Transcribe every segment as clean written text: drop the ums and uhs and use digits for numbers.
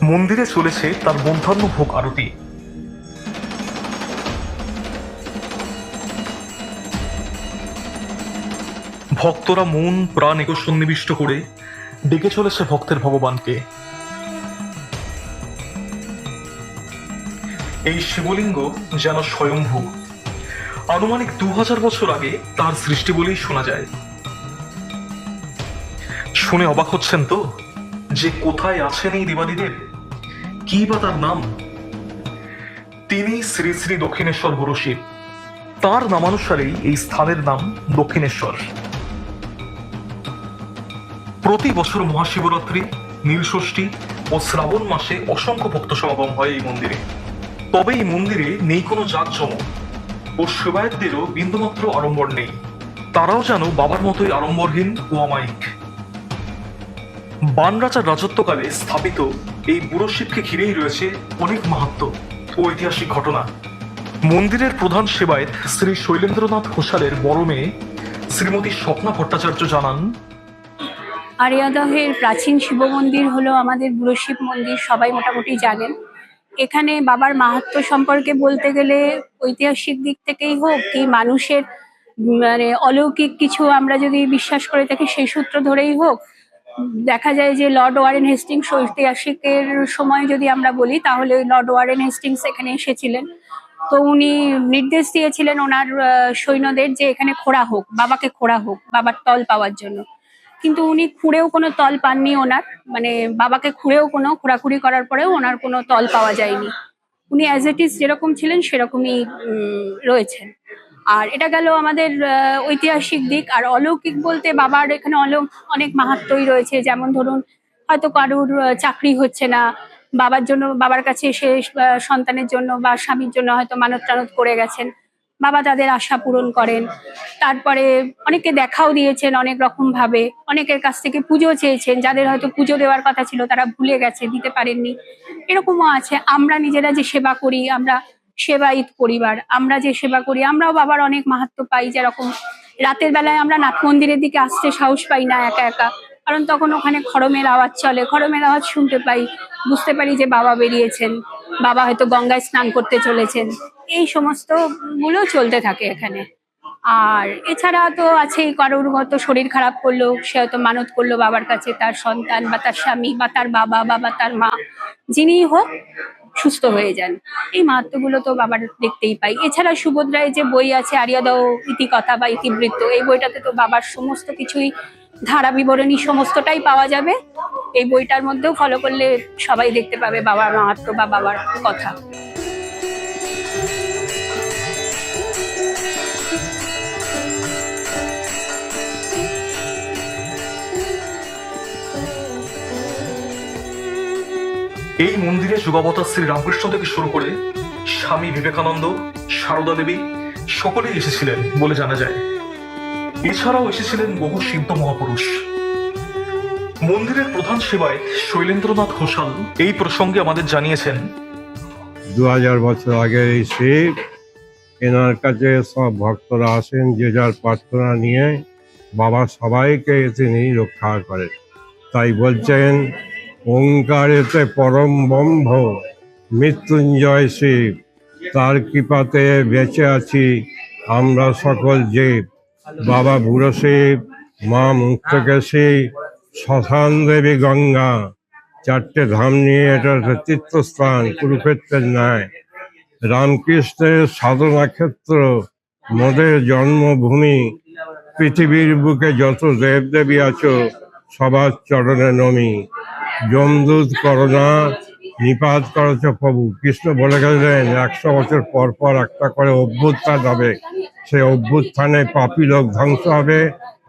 মন্দিরে চলেছে তার মধ্যাহ্ন ভোগ আরতি। ভক্তরা মন প্রাণ সন্নিবিষ্ট করে ডেকে চলেছে ভক্তের ভগবানকে। এই শিবলিঙ্গ যেন স্বয়ংভূ, আনুমানিক 2000 বছর আগে তার সৃষ্টি বলেই শোনা যায়। শুনে অবাক হচ্ছেন তো যে কোথায় আছেন এই দেবাদিদেব, কি বা তার নাম? তিনি শ্রী শ্রী দক্ষিণেশ্বর গুরু শিব। তার নামানুসারেই এই স্থানের নাম দক্ষিণেশ্বর। প্রতি বছর মহাশিবরাত্রি, নীলষষ্ঠী ও শ্রাবণ মাসে অসংখ্য ভক্ত সমাগম হয় এই মন্দিরে। তবে এই মন্দিরে নেই কোনো জাঁকজমক ও সেবায়তদেরও বিন্দুমাত্র আড়ম্বর নেই। তারাও যেন বাবার মতোই আড়ম্বরহীন ও অমায়িক। বান রাজার রাজত্বকালে স্থাপিত এই বুড়ো শিবকে ঘিরেই রয়েছে অনেক মাহাত্ম্য ও ঐতিহাসিক ঘটনা। মন্দিরের প্রধান সেবায়েত শ্রী শৈলেন্দ্রনাথ ঘোষালের বড় মেয়ে শ্রীমতী স্বপ্না ভট্টাচার্য জানান, আরিয়াদহের প্রাচীন শিব মন্দির হলো আমাদের বুড়ো শিব মন্দির, সবাই মোটামুটি জানেন। এখানে বাবার মাহাত্ম্য সম্পর্কে বলতে গেলে ঐতিহাসিক দিক থেকেই হোক কি মানুষের মানে অলৌকিক কিছু আমরা যদি বিশ্বাস করে থাকি সেই সূত্র ধরেই হোক, দেখা যায় যে লর্ড ওয়ারেন হেস্টিংস ঐতিহাসিকের সময় যদি আমরা বলি তাহলে লর্ড ওয়ারেন হেস্টিংস এখানে এসেছিলেন। তো উনি নির্দেশ দিয়েছিলেন ওনার সৈন্যদের যে এখানে খোঁড়া হোক, বাবাকে খোঁড়া হোক বাবার তল পাওয়ার জন্য। কিন্তু উনি খুঁড়েও কোনো তল পাননি ওনার, মানে বাবাকে খুঁড়েও কোনো খোঁড়াখুড়ি করার পরেও ওনার কোনো তল পাওয়া যায়নি। উনি অ্যাজ ইট ইজ যেরকম ছিলেন সেরকমই রয়েছেন। আর এটা গেল আমাদের ঐতিহাসিক দিক। আর অলৌকিক বলতে বাবার এখানে অনেক মাহাত্ম্যই রয়েছে। যেমন ধরুন হয়তো কারুর চাকরি হচ্ছে না, বাবার জন্য বাবার কাছে এসে সন্তানের জন্য বা স্বামীর জন্য হয়তো মানত টানত করে গেছেন, বাবা তাদের আশা পূরণ করেন। তারপরে অনেকে দেখাও দিয়েছেন অনেক রকম ভাবে, অনেকের কাছ থেকে পুজো চেয়েছেন, যাদের হয়তো পুজো দেওয়ার কথা ছিল তারা ভুলে গেছে, দিতে পারেননি, এরকমও আছে। আমরা নিজেরা যে সেবা করি, আমরা সেবায়িত পরিবার, আমরা যে সেবা করি আমরাও বাবার অনেক মাহাত্ম্য পাই। যেরকম রাতের বেলায় আমরা নাথ মন্দিরের দিকে আসতে সাহস পাই না একা একা, কারণ তখন ওখানে খড়মের আওয়াজ চলে, খড়মের আওয়াজ শুনতে পাই, বুঝতে পারি যে বাবা বেরিয়েছেন, বাবা হয়তো গঙ্গায় স্নান করতে চলেছেন। এই সমস্ত গুলো চলতে থাকে এখানে। আর এছাড়া তো আছেই, কারোর হয়তো শরীর খারাপ করলো, সে হয়তো মানত করলো বাবার কাছে, তার সন্তান বা তার স্বামী বা তার বাবা বা তার মা, যিনিই হোক সুস্থ হয়ে যান। এই মাহাত্ম্যগুলো তো বাবার দেখতেই পাই। এছাড়া সুভদ্রায় যে বই আছে আরিয়াদহ ইতিকথা বা ইতিবৃত্ত, এই বইটাতে তো বাবার সমস্ত কিছুই ধারা বিবরণী সমস্তটাই পাওয়া যাবে। এই বইটার মধ্যেও ফলো করলে সবাই দেখতে পাবে বাবার মাহাত্ম্য বা বাবার কথা। এই মন্দিরে যুগাবতার শ্রী রামকৃষ্ণ থেকে শুরু করে স্বামী বিবেকানন্দ, সারদা দেবী সকলেই এসেছিলেন বলে জানা যায়। এছাড়াও এসেছিলেন বহু সিদ্ধ মহাপুরুষ। মন্দিরের প্রধান সেবায়েত শৈলেন্দ্রনাথ ঘোষাল এই প্রসঙ্গে আমাদের জানিয়েছেন, 2000 বছর আগে এই শিব, এনার কাছে সব ভক্তরা আসেন যে যার প্রার্থনা নিয়ে, বাবা সবাইকে তিনি রক্ষা করেন। তাই বলছেন, ওঙ্কারেতে পরম ব্রহ্ম মৃত্যুঞ্জয় শিব, তার কৃপাতে বেঁচে আছি আমরা সকল জীব। বাবা বুড়ো শিব, মা মুক্তকেশী, শ্মশান দেবী গঙ্গা, 4টে ধাম নিয়ে এটা একটা তীর্থস্থান, কুরুক্ষেত্রের ন্যায়। রামকৃষ্ণের সাধনা ক্ষেত্র, মোদের জন্মভূমি। পৃথিবীর বুকে যত দেবদেবী আছো সবার চরণে নমি। যমদূত করোনা নিপাত করেছ প্রভু। কৃষ্ণ বলে গেলেন 100 বছর পর পর একটা করে অভ্যুত্থান হবে, সেই অভ্যুত্থানে পাপী লোক ধ্বংস হবে,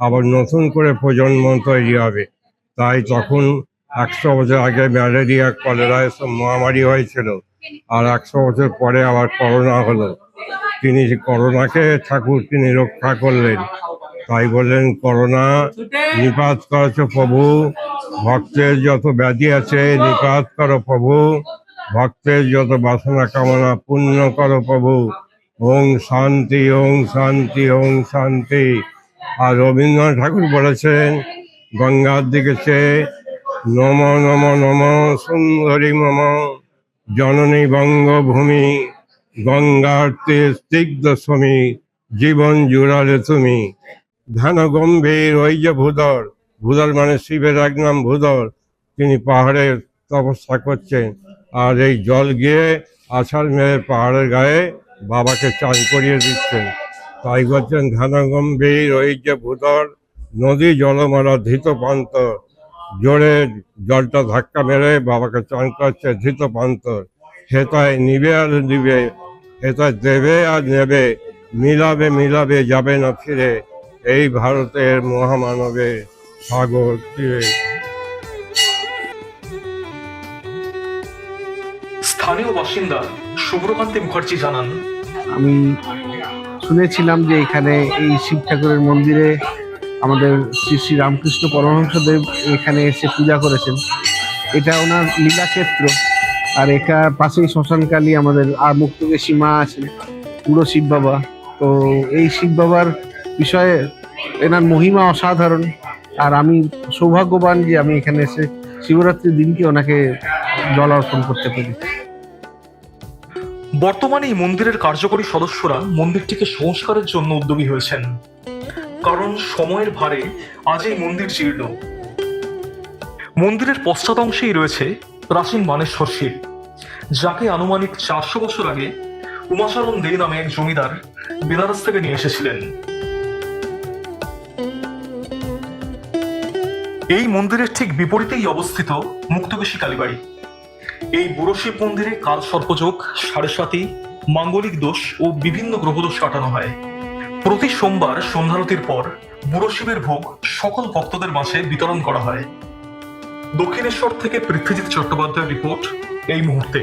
আবার নতুন করে প্রজন্ম তৈরি হবে। তাই তখন 100 বছর আগে ম্যালেরিয়া, কলেরা এসব মহামারী হয়েছিল, আর 100 বছর পরে আবার করোনা হলো। তিনি করোনাকে ঠাকুর তিনি রক্ষা করলেন। তাই বললেন, করোনা নিপাত করেছ প্রভু, ভক্তের যত ব্যাধি আছে নিপাত করো প্রভু, ভক্তের যত বাসনা কামনা পূর্ণ করো প্রভু। ওং শান্তি, ওং শান্তি, ওং শান্তি। আর রবীন্দ্রনাথ ঠাকুর বলেছেন গঙ্গার দিকে চেয়ে নম নম নম সুন্দরী মম জননী বঙ্গভূমি গঙ্গার তীর স্নিগ্ধ সমী জীবন জুড়ালে তুমি। ধ্যান গম্ভীর ওই যে ভূধর, ভূধর মানে শিবের এক নাম ভূধর, তিনি পাহাড়ে তপস্যা করছেন আর এই জল গিয়ে আছাড় মেরে পাহাড়ের গায়ে বাবাকে চান করিয়ে দিচ্ছেন। তাই বলছেন ধ্যান গম্ভীর ওই যে ভূধর নদী জলমালা ধৃত পান্ত, জোরে জলটা ধাক্কা মেরে বাবাকে চান করছে ধৃত পান্ত। হেতায় নিবে আর নিবে, হেতায় দেবে আর নেবে, মিলাবে মিলাবে যাবে না ফিরে, এই ভারতের মহামানবে সাগর তীরে। স্থানীয় বাসিন্দা শুভ্রকান্তি মুখার্জি জানান, আমি শুনেছিলাম যে এখানে এই শিব ঠাকুরের মন্দিরে আমাদের শ্রী শ্রী রামকৃষ্ণ পরমহংসদেব এখানে এসে পূজা করেছেন। এটা ওনার লীলাক্ষেত্র। আর এখার পাশেই শ্মশানকালী আমাদের আর মুক্তকেশী মা আছেন, পুরো শিব বাবা। তো এই শিব বাবার বিষয়ে এনার মহিমা অসাধারণ। আর আমি সৌভাগ্যবান যে আমি এখানে এসে শিবরাত্রির দিনকে ওনাকে জল অর্পণ করতে পারি। বর্তমানে এই মন্দিরের কার্যকরী সদস্যরা মন্দিরটিকে সংস্কারের জন্য উদ্যোগী হয়েছেন, কারণ সময়ের ভারে আজ এই মন্দির জীর্ণ। মন্দিরের পশ্চাৎ অংশেই রয়েছে প্রাচীন বানেশ্বর শিব, যাকে আনুমানিক 400 বছর আগে উমাচরণ দে নামে এক জমিদার বেনারস থেকে নিয়ে এসেছিলেন। এই মন্দিরের ঠিক বিপরীতেই অবস্থিত মুক্তকেশী কালীবাড়ি। এই বুড়ো শিব মন্দিরে কাল সর্পযোগ, সাড়ে সাতি, মাঙ্গলিক দোষ ও বিভিন্ন গ্রহদোষ কাটানো হয়। প্রতি সোমবার সন্ধ্যারতির পর বুড়ো শিবের ভোগ সকল ভক্তদের মাঝে বিতরণ করা হয়। দক্ষিণেশ্বর থেকে পৃথ্বীজিৎ চট্টোপাধ্যায়ের রিপোর্ট এই মুহূর্তে।